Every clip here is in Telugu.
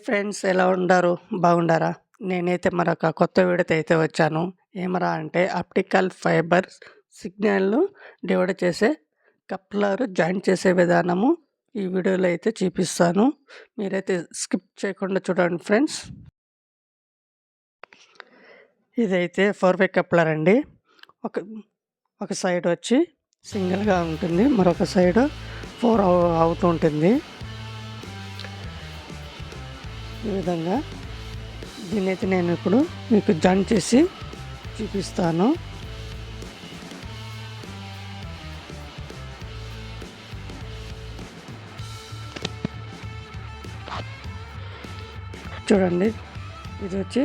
ఫ్రెండ్స్, ఎలా ఉండారు? బాగుండారా? నేనైతే మరొక కొత్త వీడియోతో అయితే వచ్చాను. ఏమరా అంటే ఆప్టికల్ ఫైబర్ సిగ్నల్‌ను డివైడ్ చేసే కప్లర్ జాయింట్ చేసే విధానము ఈ వీడియోలో అయితే చూపిస్తాను. మీరైతే స్కిప్ చేయకుండా చూడండి ఫ్రెండ్స్. ఇదైతే 4 వే కప్లర్ అండి. ఒక ఒక సైడ్ వచ్చి సింగిల్‌గా ఉంటుంది. మరొక సైడ్ 4 అవుతూ ఉంటుంది. ఈ విధంగా దీన్నైతే నేను ఇప్పుడు మీకు జాయిన్ చేసి చూపిస్తాను. చూడండి, ఇది వచ్చి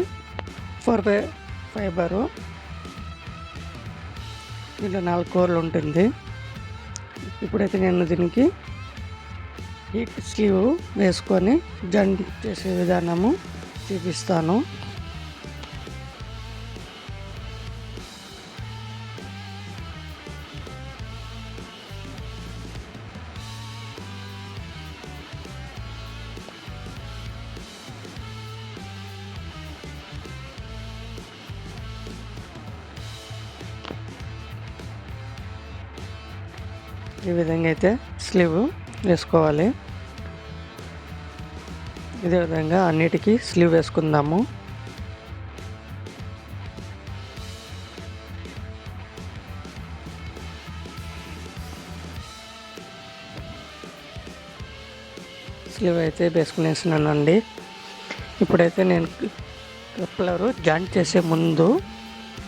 4 వే ఫైబరు. దీంట్లో 4 కోర్లు ఉంటుంది. ఇప్పుడైతే నేను దీనికి హీట్ స్లీవ్ వేసుకొని జాయిన్ చేసే విధానము చూపిస్తాను. ఈ విధంగా అయితే స్లీవ్ వేసుకోవాలి. ఇదే విధంగా అన్నిటికీ స్లీవ్ వేసుకుందాము. స్లీవ్ అయితే వేసుకునేసినానండి. ఇప్పుడైతే నేను కప్లరు జాయింట్ చేసే ముందు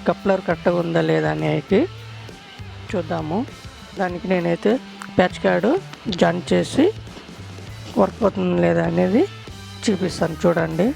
కప్లర్ కరెక్ట్గా ఉందా లేదా అనేది చూద్దాము. దానికి నేనైతే ప్యాచ్ కార్డు జాయిన్ చేసి వర్క్ అవుతుంది లేదా అనేది చూపిస్తాను. చూడండి,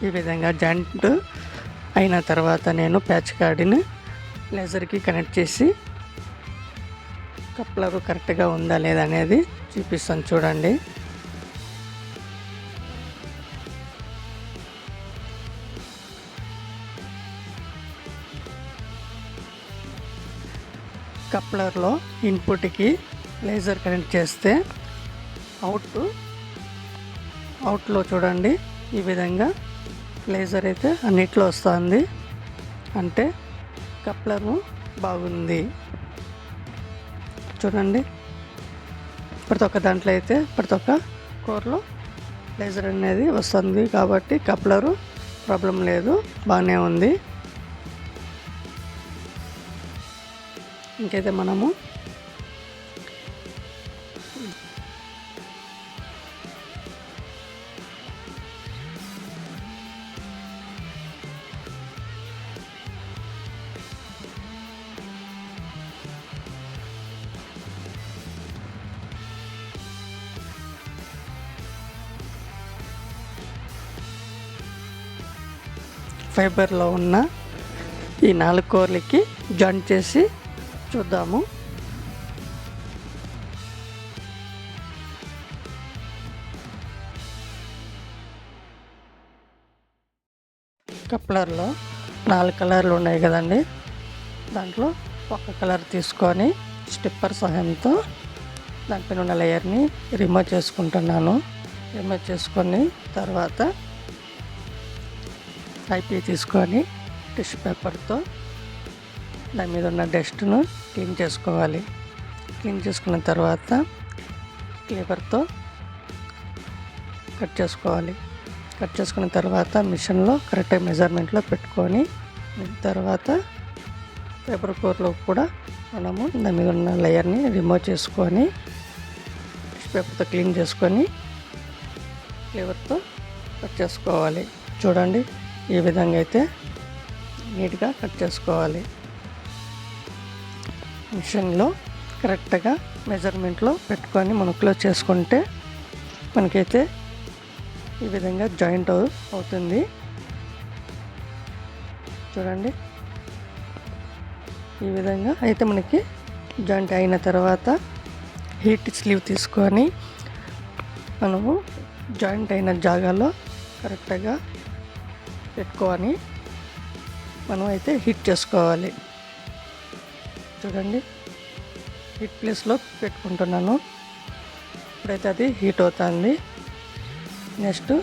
ఈ విధంగా జాయింట్ అయిన తర్వాత నేను ప్యాచ్ కార్డుని లేజర్కి కనెక్ట్ చేసి కప్లర్ కరెక్ట్గా ఉందా లేదా అనేది చూపిస్తాను. చూడండి, కప్లర్లో ఇన్పుట్కి లేజర్ కనెక్ట్ చేస్తే అవుట్లో చూడండి, ఈ విధంగా లేజర్ అయితే అన్నిట్లో వస్తుంది. అంటే కప్లరు బాగుంది. చూడండి, ప్రతి ఒక్క దాంట్లో అయితే ప్రతి ఒక్క కోర్లో లేజర్ అనేది వస్తుంది కాబట్టి కప్లరు ప్రాబ్లం లేదు, బాగానే ఉంది. ఇంకైతే మనము ఫైబర్లో ఉన్న ఈ 4 కోర్లకి జాయిన్ చేసి చూద్దాము. కప్లర్లో 4 కలర్లు ఉన్నాయి కదండి. దాంట్లో ఒక కలర్ తీసుకొని స్టిప్పర్ సహాయంతో దానిపైన ఉన్న లేయర్ని రిమూవ్ చేసుకుంటున్నాను. రిమూవ్ చేసుకొని తర్వాత ఐపీ తీసుకొని టిష్యూ పేపర్తో దాని మీద ఉన్న డస్ట్ను క్లీన్ చేసుకోవాలి. క్లీన్ చేసుకున్న తర్వాత క్లీవర్తో కట్ చేసుకోవాలి. కట్ చేసుకున్న తర్వాత మిషన్లో కరెక్ట్ మెజర్మెంట్లో పెట్టుకొని తర్వాత పేపర్ కోర్లో కూడా మనము దాని మీద ఉన్న లేయర్ని రిమూవ్ చేసుకొని టిష్యూ పేపర్తో క్లీన్ చేసుకొని చేసుకోవాలి. చూడండి, ఈ విధంగా అయితే నీట్గా కట్ చేసుకోవాలి. మిషన్లో కరెక్ట్గా మెజర్మెంట్లో పెట్టుకొని మనం క్లోజ్ చేసుకుంటే మనకైతే ఈ విధంగా జాయింట్ అవుతుంది. చూడండి, ఈ విధంగా అయితే మనకి జాయింట్ అయిన తర్వాత హీట్ స్లీవ్ తీసుకొని మనము జాయింట్ అయిన జాగాలో కరెక్ట్గా పెట్టుకొని మనం అయితే హీట్ చేసుకోవాలి. చూడండి, హీట్ ప్లేస్లో పెట్టుకుంటున్నాను. ఇప్పుడైతే అది హీట్ అవుతుంది. నెక్స్ట్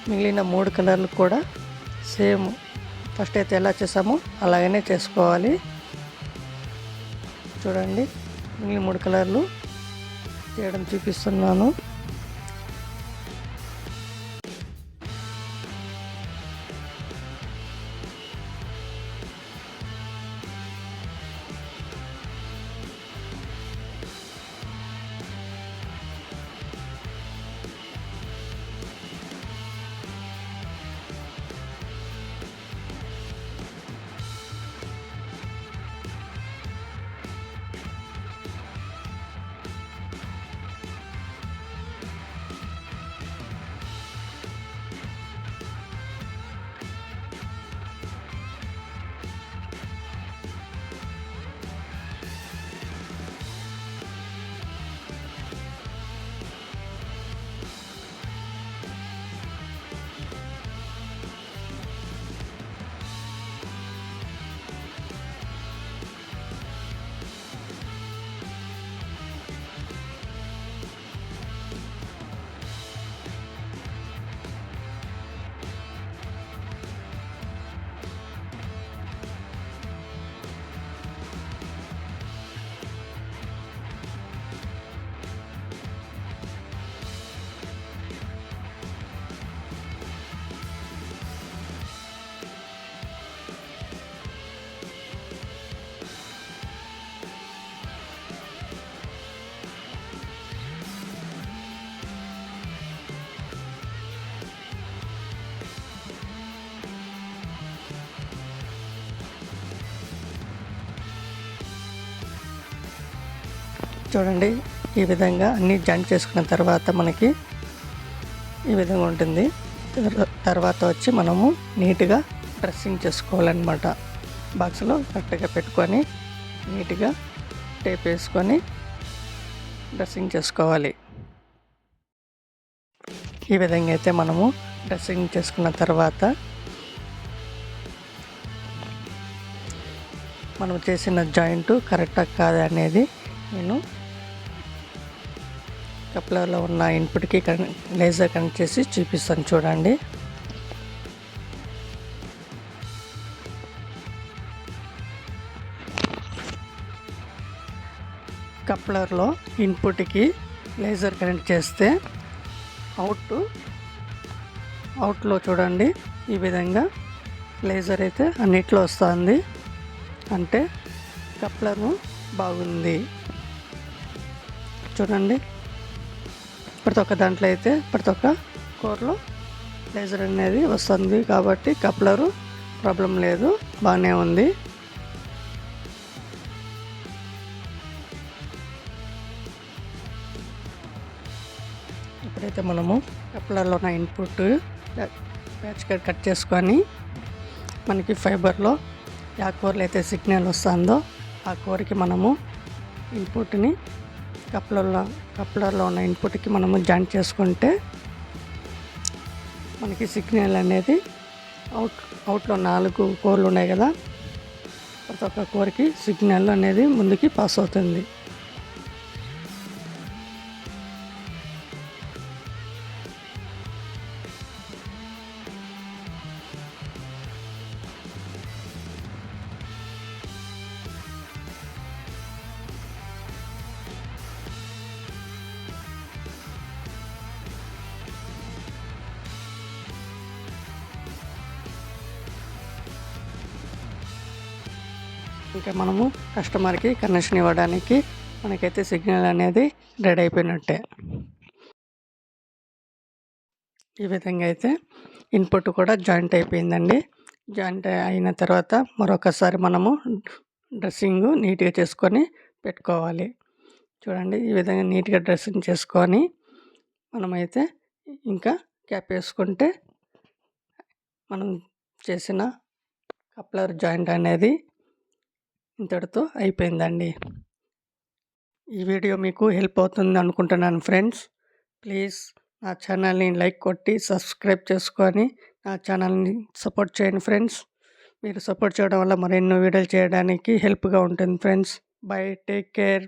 మిగిలిన 3 కలర్లు కూడా సేమ్ ఫస్ట్ అయితే ఎలా చేసామో అలాగనే చేసుకోవాలి. చూడండి, మిగిలిన 3 కలర్లు చేయడం చూపిస్తున్నాను. చూడండి, ఈ విధంగా అన్నీ జాయింట్ చేసుకున్న తర్వాత మనకి ఈ విధంగా ఉంటుంది. తర్వాత వచ్చి మనము నీట్గా డ్రెస్సింగ్ చేసుకోవాలన్నమాట. బాక్స్లో కరెక్ట్గా పెట్టుకొని నీట్గా టేప్ వేసుకొని డ్రెస్సింగ్ చేసుకోవాలి. ఈ విధంగా అయితే మనము డ్రెస్సింగ్ చేసుకున్న తర్వాత మనం చేసిన జాయింట్ కరెక్టా కాదా అనేది నేను కప్లర్లో ఉన్న ఇన్పుట్కి లేజర్ కనెక్ట్ చేసి చూపిస్తాను. చూడండి, కప్లర్లో ఇన్పుట్కి లేజర్ కనెక్ట్ చేస్తే అవుట్లో చూడండి ఈ విధంగా లేజర్ అయితే అన్నిట్లో వస్తుంది. అంటే కప్లరు బాగుంది. చూడండి, ప్రతి ఒక్క దాంట్లో అయితే ప్రతి ఒక్క కోర్లో లేజర్ అనేది వస్తుంది కాబట్టి కప్లరు ప్రాబ్లం లేదు, బాగానే ఉంది. ఇప్పుడైతే మనము కప్లర్లో ఉన్న ఇన్పుట్ ప్యాచ్ కట్ చేసుకొని మనకి ఫైబర్లో ఆ కోర్లో అయితే సిగ్నల్ వస్తుందో ఆ కోర్కి మనము ఇన్పుట్ని కప్లర్లో ఉన్న ఇన్పుట్కి మనము జాయింట్ చేసుకుంటే మనకి సిగ్నల్ అనేది అవుట్లో 4 కోర్లు ఉన్నాయి కదా, ప్రతి ఒక్క కోర్కి సిగ్నల్ అనేది ముందుకి పాస్ అవుతుంది. ఇంకా మనము కస్టమర్కి కనెక్షన్ ఇవ్వడానికి మనకైతే సిగ్నల్ అనేది రెడీ అయిపోయినట్టే. ఈ విధంగా అయితే ఇన్పుట్ కూడా జాయింట్ అయిపోయిందండి. జాయింట్ అయిన తర్వాత మరొకసారి మనము డ్రెస్సింగు నీట్‌గా చేసుకొని పెట్టుకోవాలి. చూడండి ఈ విధంగా నీట్‌గా డ్రెస్సింగ్ చేసుకొని మనమైతే ఇంకా క్యాప్ వేసుకుంటే మనం చేసిన కప్లర్ జాయింట్ అనేది ఇంతటితో అయిపోయిందండి. ఈ వీడియో మీకు హెల్ప్ అవుతుంది అనుకుంటున్నాను ఫ్రెండ్స్. ప్లీజ్ నా ఛానల్ని లైక్ కొట్టి సబ్స్క్రైబ్ చేసుకొని నా ఛానల్ని సపోర్ట్ చేయండి ఫ్రెండ్స్. మీరు సపోర్ట్ చేయడం వల్ల మరెన్నో వీడియోలు చేయడానికి హెల్ప్‌గా ఉంటుంది ఫ్రెండ్స్. By, take care.